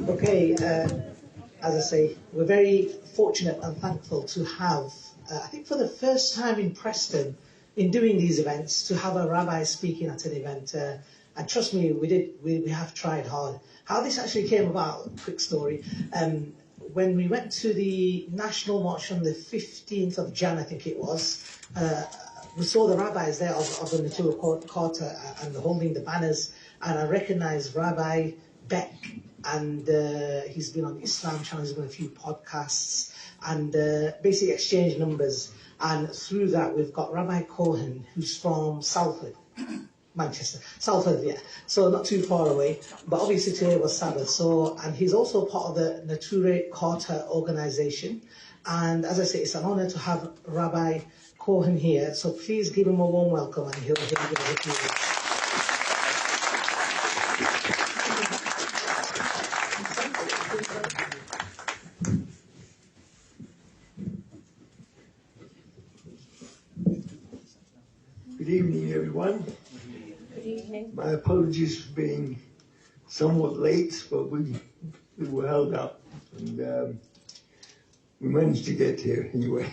Okay, as I say, we're very fortunate and thankful to have, I think for the first time in Preston, in doing these events, to have a rabbi speaking at an event. And trust me, we have tried hard. How this actually came about, quick story. When we went to the National March on the 15th of Jan, I think it was, we saw the rabbis there of the Neturei Karta and holding the banners, and I recognized Rabbi Beck, and he's been on the Islam channel, he's been on a few podcasts, and basically exchanged numbers. And through that, we've got Rabbi Cohen, who's from Salford, Manchester. Salford, yeah. So not too far away. But obviously today was Sabbath. So, and he's also part of the Neturei Karta organization. And as I say, it's an honor to have Rabbi Cohen here. So please give him a warm welcome, and he'll give you a few. Good evening, everyone. Good evening. My apologies for being somewhat late, but we were held up, and we managed to get here anyway.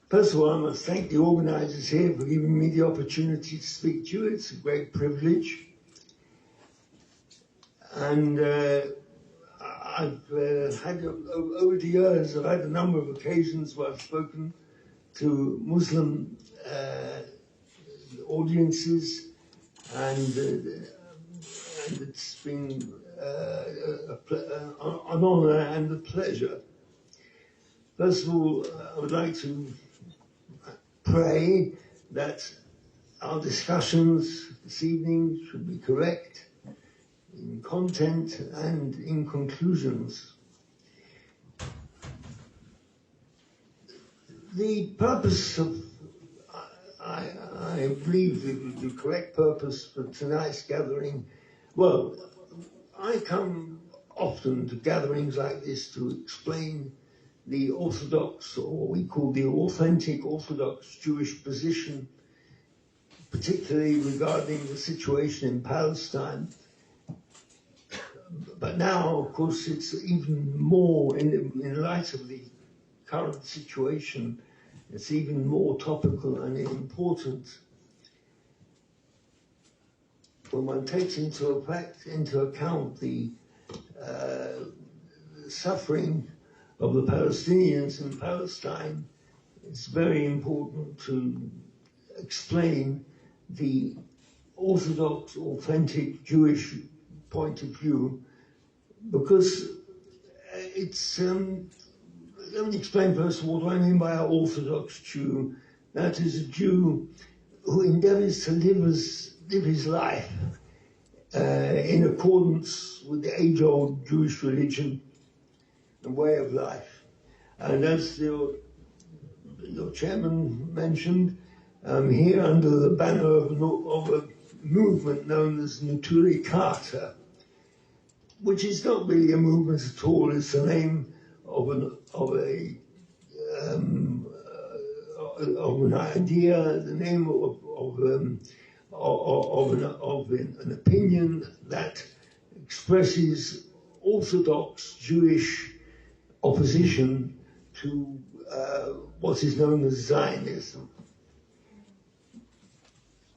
First of all, I must thank the organizers here for giving me the opportunity to speak to you. It's a great privilege. And I've had, over the years, I've had a number of occasions where I've spoken to Muslim audiences, and it's been an honor and a pleasure. First of all, I would like to pray that our discussions this evening should be correct in content and in conclusions. The purpose of, I believe the correct purpose for tonight's gathering, well, I come often to gatherings like this to explain the Orthodox, or what we call the authentic Orthodox Jewish position, particularly regarding the situation in Palestine. But now, of course, it's even more, in light of the current situation, it's even more topical and important when one takes into account the suffering of the Palestinians in Palestine. It's very important to explain the Orthodox, authentic Jewish point of view, because it's, let me explain first of all what I mean by an Orthodox Jew. That is a Jew who endeavors to live his life in accordance with the age-old Jewish religion and way of life. And as your chairman mentioned, here under the banner of a movement known as Neturei Karta, which is not really a movement at all. It's the name of an idea, the name of an opinion that expresses Orthodox Jewish opposition to what is known as Zionism.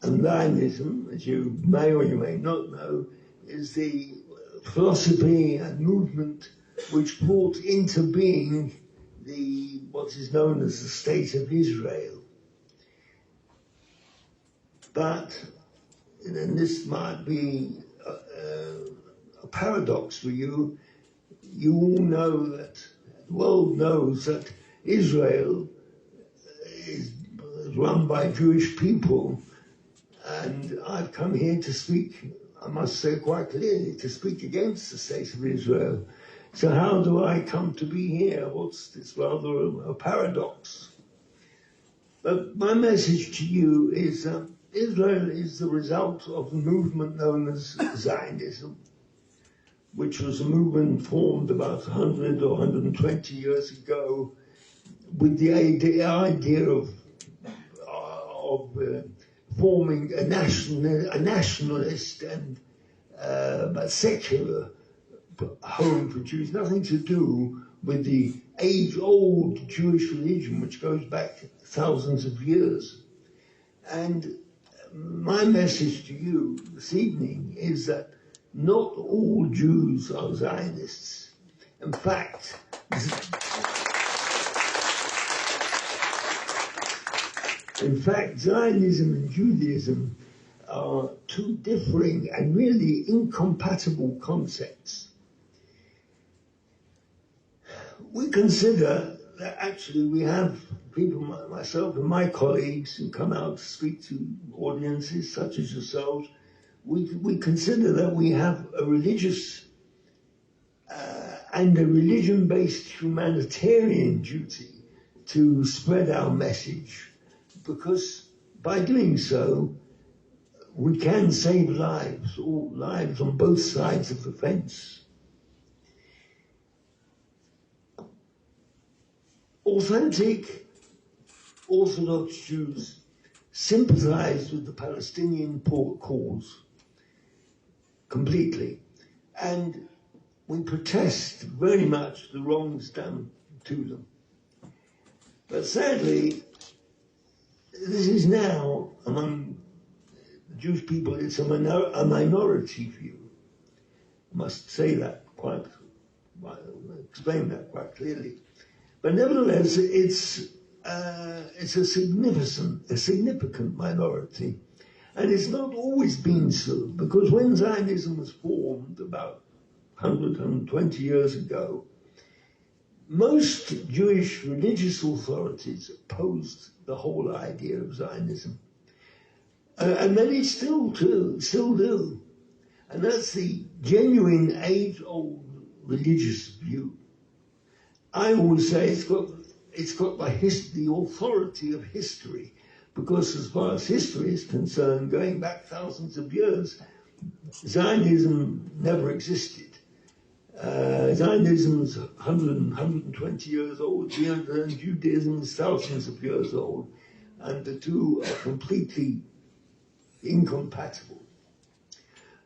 And Zionism, as you may or you may not know, is the philosophy and movement which brought into being what is known as the State of Israel. But, and this might be a paradox for you, you all know that, the world knows that Israel is run by Jewish people, and I've come here to speak, I must say quite clearly, to speak against the State of Israel. So how do I come to be here? What's this rather a paradox? But my message to you is that Israel is the result of a movement known as Zionism, which was a movement formed about 100 or 120 years ago with the idea of forming a nationalist and but secular home for Jews, nothing to do with the age-old Jewish religion, which goes back thousands of years. And my message to you this evening is that not all Jews are Zionists. In fact, Zionism and Judaism are two differing and really incompatible concepts. We consider that actually we have people, myself and my colleagues, who come out to speak to audiences such as yourselves. We consider that we have a religious and a religion-based humanitarian duty to spread our message, because by doing so, we can save lives, all lives on both sides of the fence. Authentic Orthodox Jews sympathize with the Palestinian cause completely, and we protest very much the wrongs done to them. But sadly, this is now, among the Jewish people, it's a minority view. I must say that explain that quite clearly. But nevertheless, it's a significant minority. And it's not always been so, because when Zionism was formed about 120 years ago, most Jewish religious authorities opposed the whole idea of Zionism. And many still do. And that's the genuine age-old religious view. I always say it's got the authority of history, because as far as history is concerned, going back thousands of years, Zionism never existed. Zionism is 120 years old, and Judaism is thousands of years old, and the two are completely incompatible.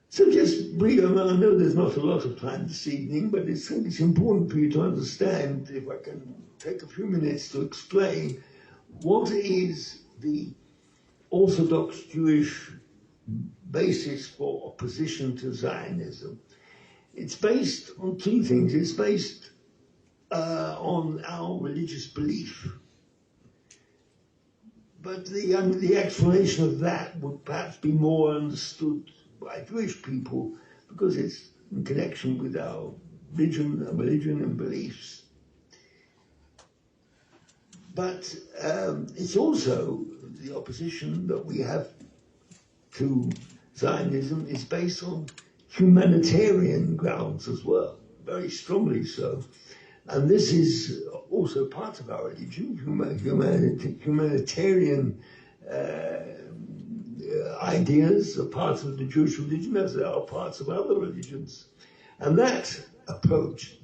So just brief, I know there's not a lot of time this evening, but I think it's important for you to understand, if I can take a few minutes to explain what is the Orthodox Jewish basis for opposition to Zionism. It's based on two things. It's based on our religious belief. But the explanation of that would perhaps be more understood by Jewish people, because it's in connection with our religion and beliefs. But it's also the opposition that we have to Zionism is based on humanitarian grounds as well, very strongly so. And this is also part of our religion, humanitarian ideas are part of the Jewish religion, as they are parts of other religions. And that approach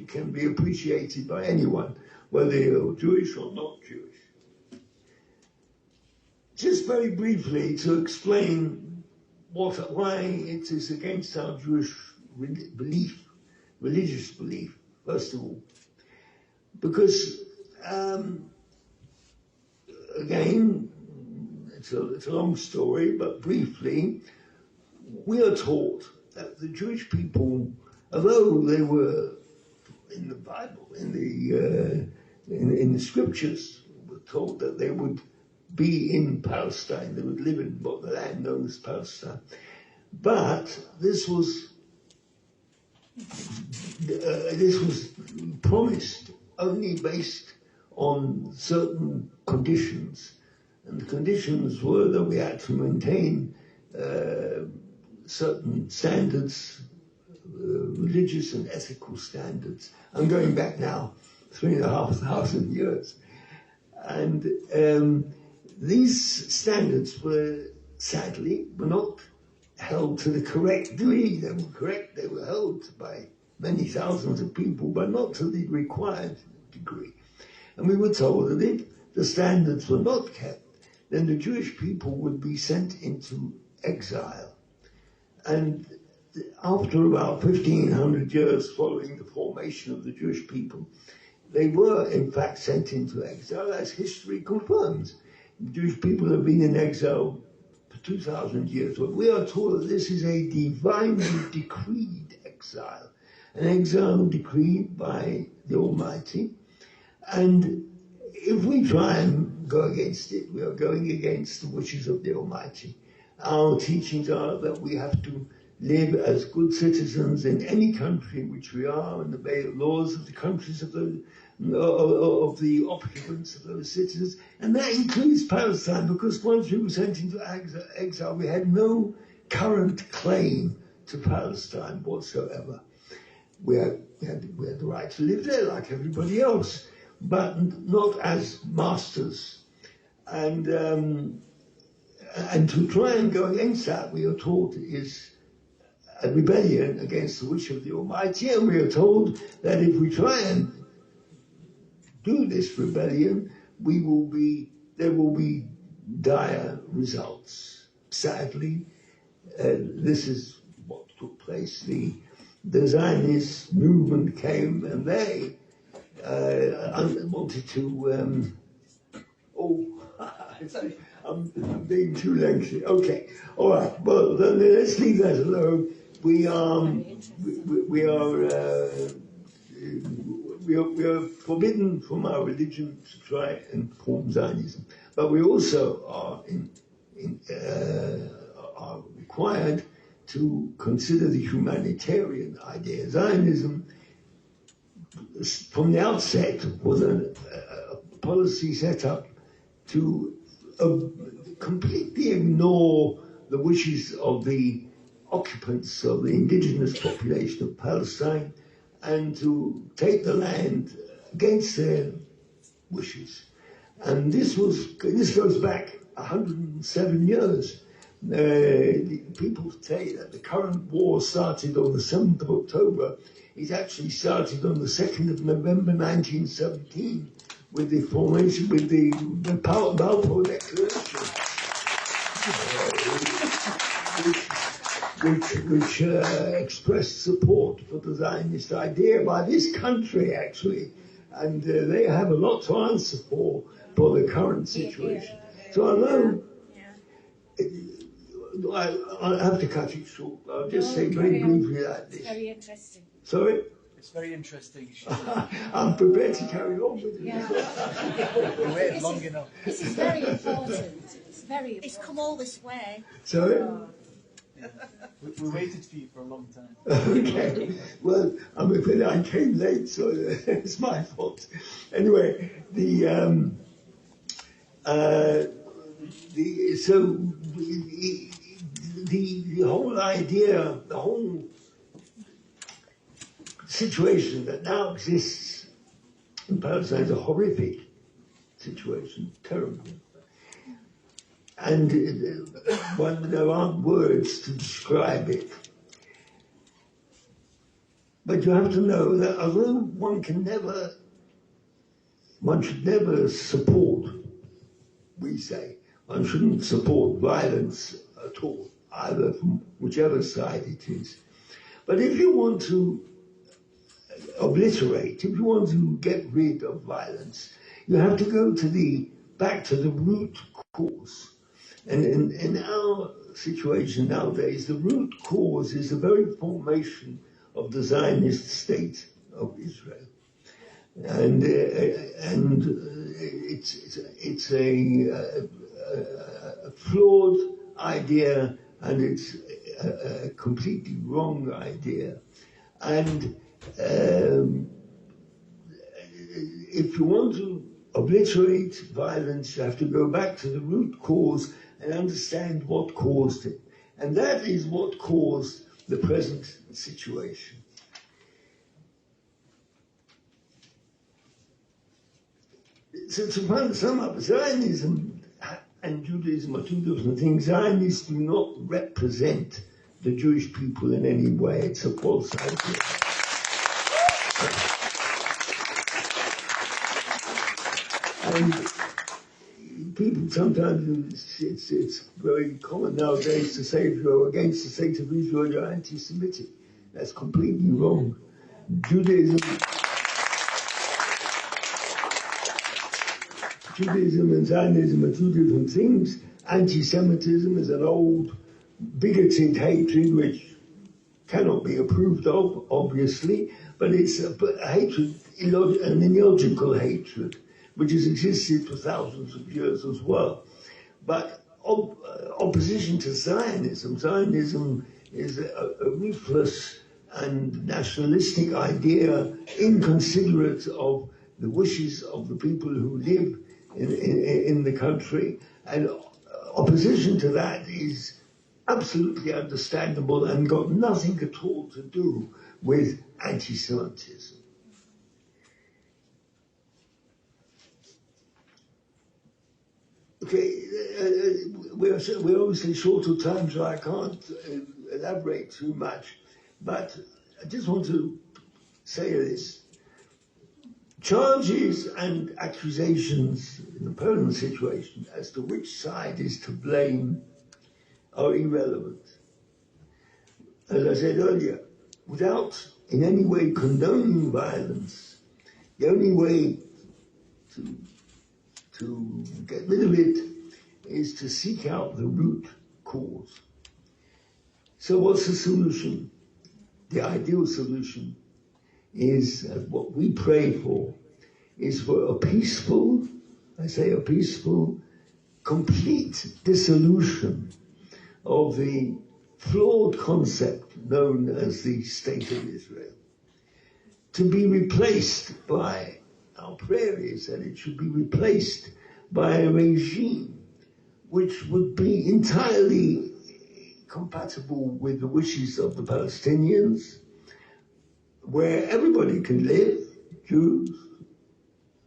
can be appreciated by anyone, whether you're Jewish or not Jewish. Just very briefly to explain why it is against our Jewish religious belief, first of all. Because, again, it's a long story, but briefly, we are taught that the Jewish people, although they were in the Bible, in the scriptures, were told that they would be in Palestine, they would live in the land known as Palestine. But this was promised only based on certain conditions. And the conditions were that we had to maintain certain standards, religious and ethical standards. I'm going back now 3,500 years. And these standards were, sadly, not held to the correct degree. They were correct, they were held by many thousands of people, but not to the required degree. And we were told that if the standards were not kept, then the Jewish people would be sent into exile. And after about 1,500 years following the formation of the Jewish people, they were in fact sent into exile, as history confirms. The Jewish people have been in exile for 2,000 years, but we are told that this is a divinely decreed exile, an exile decreed by the Almighty. And if we try and go against it, we are going against the wishes of the Almighty. Our teachings are that we have to live as good citizens in any country in which we are and obey the laws of the countries of the occupants of those citizens. And that includes Palestine, because once we were sent into exile, we had no current claim to Palestine whatsoever. We had the right to live there like everybody else, but not as masters. And to try and go against that, we are taught, is a rebellion against the wish of the Almighty, and we are told that if we try and do this rebellion, there will be dire results. Sadly, this is what took place. The Zionist movement came, and they wanted to. I'm being too lengthy. Okay, all right. Well, then let's leave that alone. We are forbidden from our religion to try and form Zionism, but we also are required to consider the humanitarian idea. Zionism, from the outset, was a policy set up to completely ignore the wishes of the occupants of the indigenous population of Palestine and to take the land against their wishes. And this goes back 107 years. People say that the current war started on the 7th of October. It actually started on the 2nd of November 1917 with the formation, with the Balfour Declaration, which expressed support for the Zionist idea by this country, actually. And they have a lot to answer for the current situation. So although I'll have to cut it short, I'll just say very briefly like this. It's very interesting. Sorry? It's very interesting. I'm prepared to carry on with it. Yeah. We waited long enough. This is very important. It's very important. It's come all this way. Sorry? We waited for you for a long time. Okay. Well, I'm afraid I came late, so it's my fault. Anyway, the whole idea, the whole situation that now exists in Palestine is a horrific situation, terrible. And there aren't words to describe it. But you have to know that although one should never support, we say, one shouldn't support violence at all, either from whichever side it is. But if you want to obliterate, if you want to get rid of violence, you have to go back to the root cause. And in our situation nowadays, the root cause is the very formation of the Zionist state of Israel. And it's a flawed idea, and it's a completely wrong idea. And if you want to obliterate violence, you have to go back to the root cause and understand what caused it. And that is what caused the present situation. So to sum up, Zionism and Judaism are two different things. Zionists do not represent the Jewish people in any way. It's a false idea. And people sometimes, it's very common nowadays to say if you're against the state of Israel, you're anti-Semitic. That's completely wrong. Judaism and Zionism are two different things. Anti-Semitism is an old, bigoted hatred which cannot be approved of, obviously, but it's a hatred, an illogical hatred, which has existed for thousands of years as well. But opposition to Zionism is a ruthless and nationalistic idea, inconsiderate of the wishes of the people who live in the country, and opposition to that is absolutely understandable and got nothing at all to do with anti-Semitism. Okay, we're obviously short of time, so I can't elaborate too much, but I just want to say this. Charges and accusations in the Poland situation as to which side is to blame are irrelevant. As I said earlier, without in any way condoning violence, the only way to get rid of it is to seek out the root cause. So what's the solution? The ideal solution is what we pray for, is for a peaceful, complete dissolution of the flawed concept known as the State of Israel, to be replaced by, our prayer is that it should be replaced by a regime which would be entirely compatible with the wishes of the Palestinians, where everybody can live, Jews,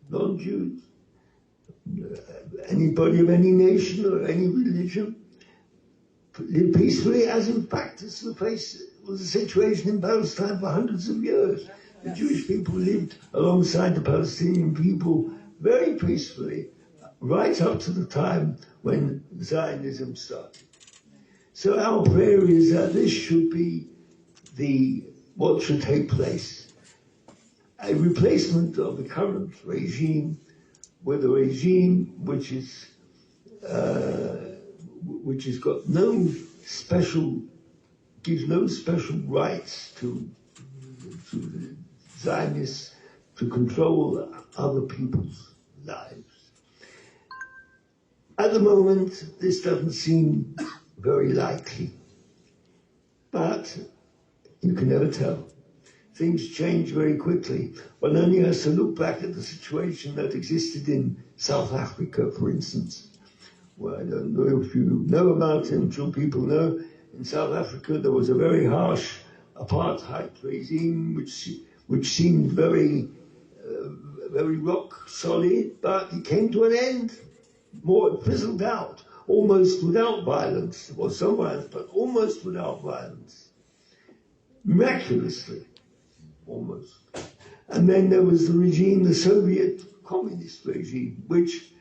non-Jews, anybody of any nation or any religion, live peacefully, as in fact was the situation in Palestine for hundreds of years. The Jewish people lived alongside the Palestinian people very peacefully, right up to the time when Zionism started. So our prayer is that this should be what should take place. A replacement of the current regime with a regime which gives no special rights to the Zionists to control other people's lives. At the moment, this doesn't seem very likely, but you can never tell. Things change very quickly. One only has to look back at the situation that existed in South Africa, for instance. Well, I don't know if you know about it, I'm sure people know. In South Africa, there was a very harsh apartheid regime, which seemed very rock solid, but it came to an end. It fizzled out, almost without violence. There was some violence, but almost without violence. Miraculously, almost. And then there was the regime, the Soviet communist regime, which,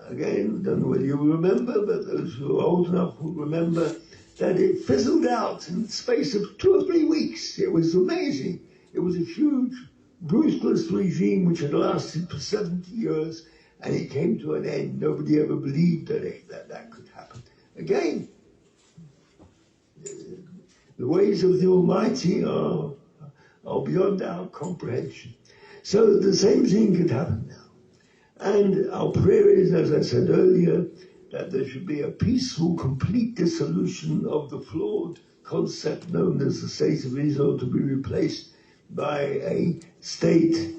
again, I don't know whether you remember, but those who are old enough will remember that it fizzled out in the space of 2 or 3 weeks. It was amazing. It was a huge, ruthless regime which had lasted for 70 years, and it came to an end. Nobody ever believed that could happen. Again, the ways of the Almighty are beyond our comprehension. So the same thing could happen now. And our prayer is, as I said earlier, that there should be a peaceful, complete dissolution of the flawed concept known as the State of Israel, to be replaced by a state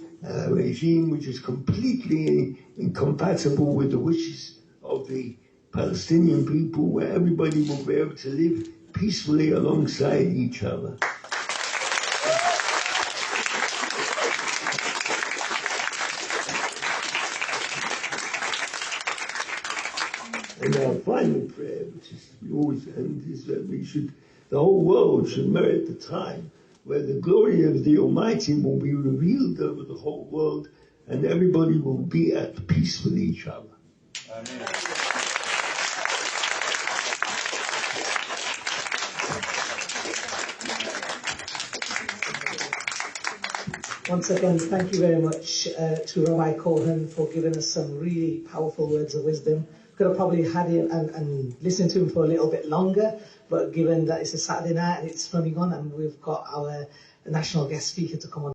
regime which is completely incompatible with the wishes of the Palestinian people, where everybody will be able to live peacefully alongside each other. And our final prayer, which is we always end, is that the whole world should merit the time where the glory of the Almighty will be revealed over the whole world, and everybody will be at peace with each other. Amen. Once again, thank you very much to Rabbi Cohen for giving us some really powerful words of wisdom. Could have probably had him and listened to him for a little bit longer, but given that it's a Saturday night and it's running on and we've got our national guest speaker to come on.